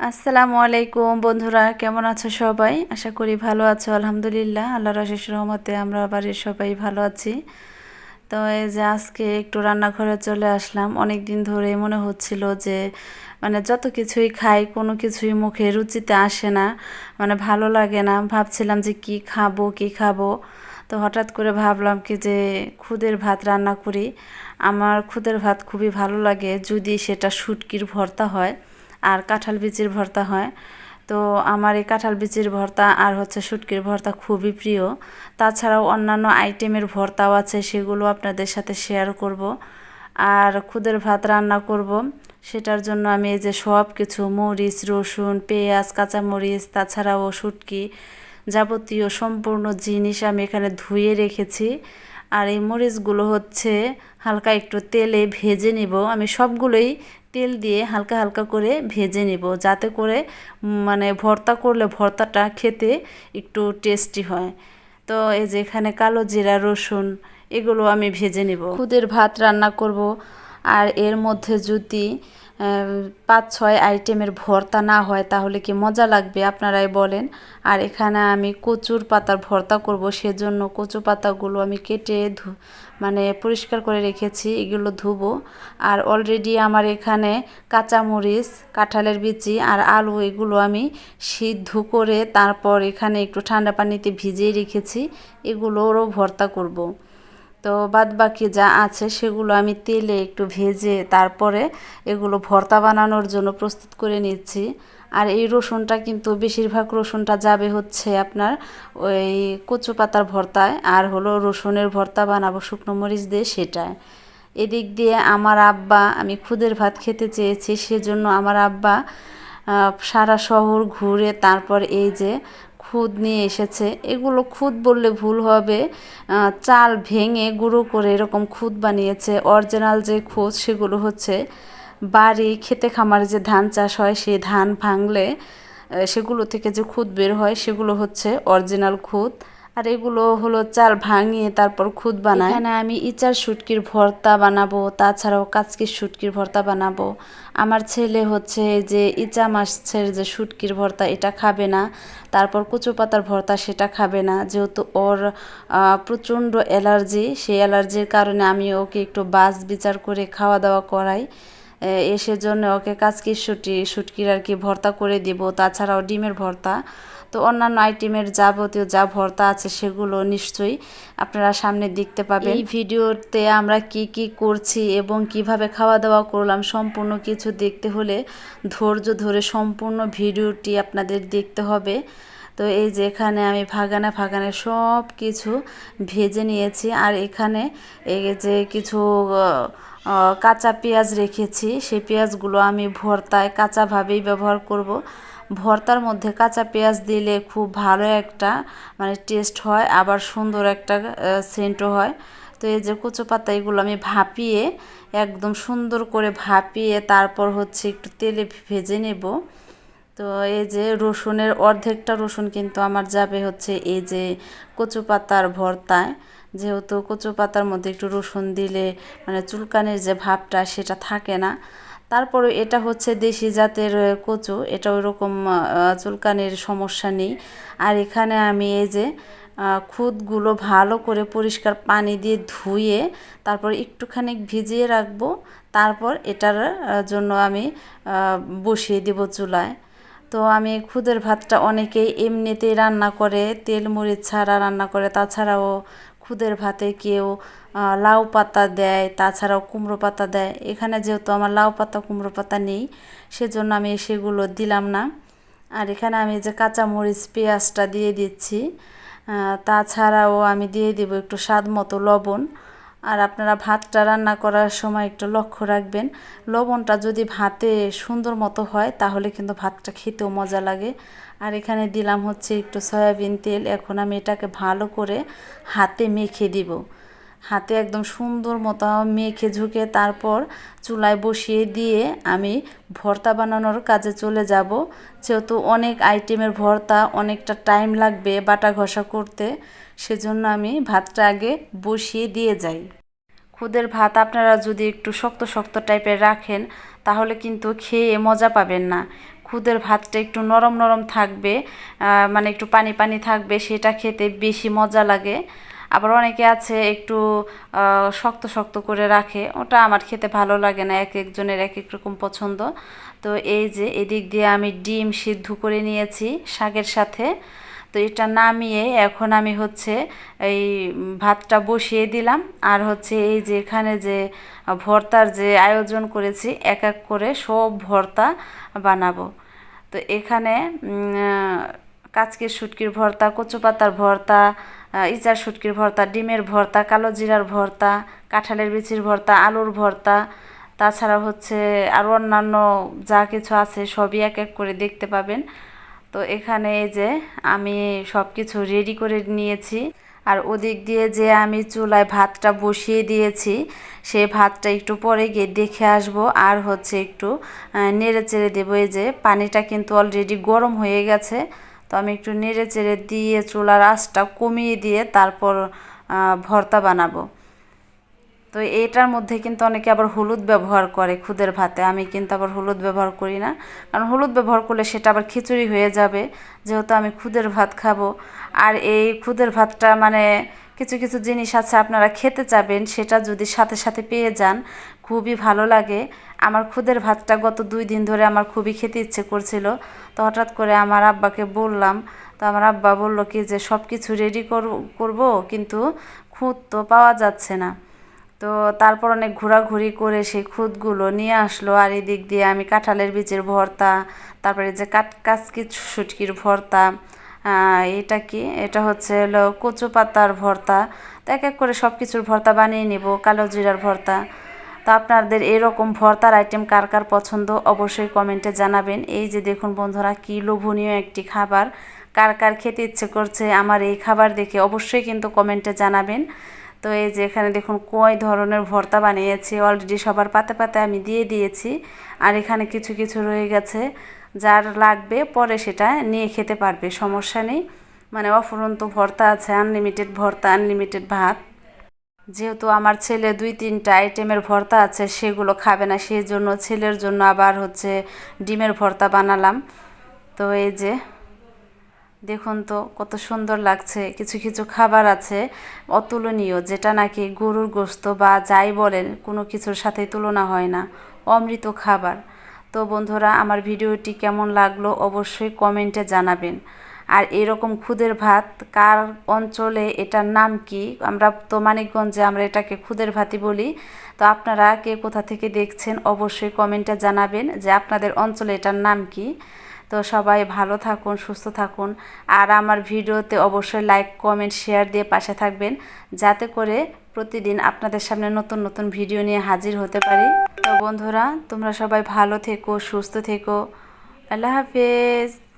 আসসালামু আলাইকুম বন্ধুরা, কেমন আছো সবাই? আশা করি ভালো আছো। আলহামদুলিল্লাহ, আল্লাহর অশেষ রহমতে আমরা বাড়ির সবাই ভালো আছি। তো এই যে আজকে একটু রান্নাঘরে চলে আসলাম। অনেক দিন ধরে মনে হচ্ছিল যে যত কিছুই খাই কোনো কিছুই মুখে রুচিতে আসে না, ভালো লাগে না। ভাবছিলাম যে কি খাবো কি খাবো। তো হঠাৎ করে ভাবলাম কি যে খুদের ভাত রান্না করি। আমার খুদের ভাত খুবই ভালো লাগে যদি সেটা শুটকির ভর্তা হয় আর কাঁঠাল বিচির ভর্তা হয়। তো আমার এই কাঁঠাল বিচির ভর্তা আর শুটকির ভর্তা খুবই প্রিয়। তাছাড়াও অন্যান্য আইটেমের ভর্তাও আছে, সেগুলো আপনাদের সাথে শেয়ার করব। আর খুদের ভাত রান্না করব, সেটার জন্য আমি এই যে সব কিছু মরিচ, রসুন, পেঁয়াজ, কাঁচামরিচ, তাছাড়াও শুটকি যাবতীয় সম্পূর্ণ জিনিস আমি এখানে ধুয়ে রেখেছি। আর এই মরিচগুলো হালকা একটু তেলে ভেজে নিব। আমি সবগুলোই তেল দিয়ে হালকা হালকা করে ভেজে নিব, যাতে করে ভর্তা করলে ভর্তাটা খেতে একটু টেস্টি হয়। তো এই যে এখানে কালো জিরা, রসুন এগুলো আমি ভেজে নিব। খুদের ভাত রান্না করব, আর এর মধ্যে যদি 5-6 আইটেমের ভর্তা না হয় তাহলে কি মজা লাগবে আপনারাই বলেন। আর এখানে আমি কচুর পাতার ভর্তা করব, সেজন্য কচু পাতাগুলো আমি কেটে পরিষ্কার করে রেখেছি, এগুলো ধুবো। আর অলরেডি আমার এখানে কাঁচামরিচ, কাঁঠালের বিচি আর আলু এগুলো আমি সিদ্ধ করে তারপর এখানে একটু ঠান্ডা পানিতে ভিজিয়ে রেখেছি, এগুলোরও ভর্তা করব। তো বাদবাকি যা আছে সেগুলো আমি তেলে একটু ভেজে তারপরে এগুলো ভর্তা বানানোর জন্য প্রস্তুত করে নিচ্ছি। আর এই রসুনটা কিন্তু বেশিরভাগ রসুনটা যাবে আপনার ওই কচু পাতার ভর্তায়, আর রসুনের ভর্তা বানাবো শুকনো মরিচ দিয়ে, সেটায়। এদিক দিয়ে আমার আব্বা, আমি খুদের ভাত খেতে চেয়েছি সেজন্য আমার আব্বা সারা শহর ঘুরে তারপর এই যে খুদ নিয়ে এসেছে। এগুলো খুদ বললে ভুল হবে, চাল ভেঙে গুঁড়ো করে এরকম খুদ বানিয়েছে। অরিজিনাল যে খুদ সেগুলো বাড়ি খেতে খামারে যে ধান চাষ হয় সেই ধান ভাঙলে সেগুলো থেকে যে খুদ বের হয় সেগুলো অরিজিনাল খুদ। আর এগুলো চাল ভাঙিয়ে তারপর খুদ বানায়। এখানে আমি ইচার শুটকির ভর্তা বানাবো, তাছাড়াও কাচকির শুটকির ভর্তা বানাবো। আমার ছেলে যে ইচা মাছের যে শুটকির ভর্তা এটা খাবে না, তারপর কচু পাতার ভর্তা সেটা খাবে না, যেহেতু ওর প্রচণ্ড অ্যালার্জি। সেই অ্যালার্জির কারণে আমি ওকে একটু বাছ বিচার করে খাওয়া দাওয়া করাই। সেজন্য ওকে কাচকির শুটকির আর কি ভর্তা করে দিব, তাছাড়াও ডিমের ভর্তা। তো অন্যান্য আইটেমের যাবতীয় যা ভর্তা আছে সেগুলো নিশ্চয়ই আপনারা সামনে দেখতে পাবেন। এই ভিডিওতে আমরা কি কি করছি এবং কিভাবে খাওয়া দাওয়া করলাম সম্পূর্ণ কিছু দেখতে হলে ধৈর্য ধরে সম্পূর্ণ ভিডিওটি আপনাদের দেখতে হবে। তো এই যে এখানে আমি ভাগানে সব কিছু ভেজে নিয়েছি। আর এখানে এই যে কিছু কাঁচা পেঁয়াজ রেখেছি, সেই পেঁয়াজগুলো আমি ভর্তায় কাঁচাভাবেই ব্যবহার করব। ভর্তার মধ্যে কাঁচা পেঁয়াজ দিলে খুব ভালো একটা টেস্ট হয়, আবার সুন্দর একটা সেন্টও হয়। তো এই যে কচু পাতা এগুলো আমি ভাপিয়ে একদম সুন্দর করে ভাপিয়ে তারপর একটু তেলে ভেজে নেব। তো এই যে রসুনের অর্ধেকটা রসুন কিন্তু আমার যাবে এই যে কচু পাতার ভর্তায়, যেহেতু কচু পাতার মধ্যে একটু রসুন দিলে চুলকানির যে ভাবটা সেটা থাকে না। তারপরে এটা দেশি জাতের কচু, এটা ওইরকম চুলকানির সমস্যা নেই। আর এখানে আমি এই যে খুদগুলো ভালো করে পরিষ্কার পানি দিয়ে ধুয়ে তারপর একটুখানি ভিজিয়ে রাখবো, তারপর এটার জন্য আমি বসিয়ে দেব চুলায়। তো আমি খুদের ভাতটা অনেকেই এমনিতেই রান্না করে, তেল মরিচ ছাড়া রান্না করে। তাছাড়াও খুদের ভাতে কেউ লাউ পাতা দেয়, তাছাড়াও কুমড়ো পাতা দেয়। এখানে যেহেতু আমার লাউ পাতা কুমড়ো পাতা নেই সেজন্য আমি সেগুলো দিলাম না। আর এখানে আমি যে কাঁচা মরিচ পেঁয়াজটা দিয়ে দিচ্ছি, তাছাড়াও আমি দিয়ে দিব একটু স্বাদ মতো লবণ। আর আপনারা ভাতটা রান্না করার সময় একটু লক্ষ্য রাখবেন, লবণটা যদি ভাতে সুন্দর মতো হয় তাহলে কিন্তু ভাতটা খেতেও মজা লাগে। আর এখানে দিলাম একটু সয়াবিন তেল। এখন আমি এটাকে ভালো করে হাতে মেখে দিব, হাতে একদম সুন্দর মতো মেখে ঝুঁকে তারপর চুলায় বসিয়ে দিয়ে আমি ভর্তা বানানোর কাজে চলে যাব। যেহেতু অনেক আইটেমের ভর্তা, অনেকটা টাইম লাগবে বাটা ঘষা করতে, সেজন্য আমি ভাতটা আগে বসিয়ে দিয়ে যাই। খুদের ভাত আপনারা যদি একটু শক্ত শক্ত টাইপের রাখেন তাহলে কিন্তু খেয়ে মজা পাবেন না। খুদের ভাতটা একটু নরম নরম থাকবে, মানে একটু পানি পানি থাকবে, সেটা খেতে বেশি মজা লাগে। আবার অনেকে আছে একটু শক্ত শক্ত করে রাখে, ওটা আমার খেতে ভালো লাগে না, এক একজনের এক এক রকম পছন্দ। তো এই যে এদিক দিয়ে আমি ডিম সিদ্ধ করে নিয়েছি শাকের সাথে। তো এটা নামিয়ে এখন আমি হচ্ছে এই ভাতটা বসিয়ে দিলাম। আর হচ্ছে এই যে এখানে যে ভর্তার যে আয়োজন করেছি, এক এক করে সব ভর্তা বানাবো। তো এখানে কাচকির শুটকির ভর্তা, কচু পাতার ভর্তা, ইচার শুটকির ভর্তা, ডিমের ভর্তা, কালো জিরার ভর্তা, কাঁঠালের বিচির ভর্তা, আলুর ভর্তা, তাছাড়া হচ্ছে আরও অন্যান্য যা কিছু আছে সবই এক এক করে দেখতে পাবেন। তো এখানে এই যে আমি সব কিছু রেডি করে নিয়েছি। আর ওদিক দিয়ে যে আমি চুলায় ভাতটা বসিয়ে দিয়েছি, সেই ভাতটা একটু পরে গিয়ে দেখে আসব। আর হচ্ছে একটু নেড়ে চেড়ে দেবো। এই যে পানিটা কিন্তু অলরেডি গরম হয়ে গেছে, তো আমি একটু নেড়ে চেড়ে দিয়ে চুলার আঁচটা কমিয়ে দিয়ে তারপর ভর্তা বানাবো। তো এটার মধ্যে কিন্তু অনেকে আবার হলুদ ব্যবহার করে খুদের ভাতে, আমি কিন্তু আবার হলুদ ব্যবহার করি না, কারণ হলুদ ব্যবহার করলে সেটা আবার খিচুড়ি হয়ে যাবে, যেহেতু আমি খুদের ভাত খাবো। আর এই খুদের ভাতটা মানে কিছু কিছু জিনিস আছে আপনারা খেতে চাবেন, সেটা যদি সাথে সাথে পেয়ে যান খুবই ভালো লাগে। আমার খুদের ভাতটা গত 2 দিন ধরে আমার খুবই খেতে ইচ্ছে করছিল, তো হঠাৎ করে আমার আব্বাকে বললাম। তো আমার আব্বা বললো কি যে সব কিছু রেডি করবো, কিন্তু খুদ তো পাওয়া যাচ্ছে না। তো তারপর অনেক ঘোরাঘুরি করে সেই খুদগুলো নিয়ে আসলো। আর এদিক দিয়ে আমি কাঁঠালের বীজের ভর্তা, তারপরে যে কাচকি শুটকির ভর্তা, এটা কি, এটা হচ্ছে হলো কচু পাতার ভর্তা। তো এক এক করে সব কিছুর ভর্তা বানিয়ে নিব, কালো জিরার ভর্তা। তো আপনাদের এরকম ভর্তার আইটেম কার কার পছন্দ অবশ্যই কমেন্টে জানাবেন। এই যে দেখুন বন্ধুরা, কি লোভনীয় একটি খাবার, কার কার খেতে ইচ্ছে করছে আমার এই খাবার দেখে অবশ্যই কিন্তু কমেন্টে জানাবেন। তো এই যে এখানে দেখুন কয় ধরনের ভর্তা বানিয়েছি, অলরেডি সবার পাতে পাতে আমি দিয়ে দিয়েছি। আর এখানে কিছু কিছু রয়ে গেছে, যার লাগবে পরে সেটা নিয়ে খেতে পারবে, সমস্যা নেই। মানে অফুরন্ত ভর্তা আছে, আনলিমিটেড ভর্তা, আনলিমিটেড ভাত। যেহেতু আমার ছেলে 2-3টা আইটেমের ভর্তা আছে, সেগুলো খাবে না, সেই জন্য ছেলের জন্য আবার হচ্ছে ডিমের ভর্তা বানালাম। তো এই যে দেখুন তো কত সুন্দর লাগছে। কিছু কিছু খাবার আছে অতুলনীয়, যেটা নাকি গরুর গোশত বা যাই বলেন কোনো কিছুর সাথে তুলনা হয় না, অমৃত খাবার। তো বন্ধুরা, আমার ভিডিওটি কেমন লাগলো অবশ্যই কমেন্টে জানাবেন। আর এরকম খুদের ভাত কার অঞ্চলে এটার নাম কি, আমরা তো মানিকগঞ্জে আমরা এটাকে খুদের ভাতই বলি। তো আপনারা কে কোথা থেকে দেখছেন অবশ্যই কমেন্টে জানাবেন যে আপনাদের অঞ্চলে এটার নাম কি। তো সবাই ভালো থাকুন, সুস্থ থাকুন। আর আমার ভিডিওতে অবশ্যই লাইক কমেন্ট শেয়ার দিয়ে পাশে থাকবেন, যাতে করে প্রতিদিন আপনাদের সামনে নতুন নতুন ভিডিও নিয়ে হাজির হতে পারি। তো বন্ধুরা, তোমরা সবাই ভালো থেকো, সুস্থ থেকো। আল্লাহ হাফেজ।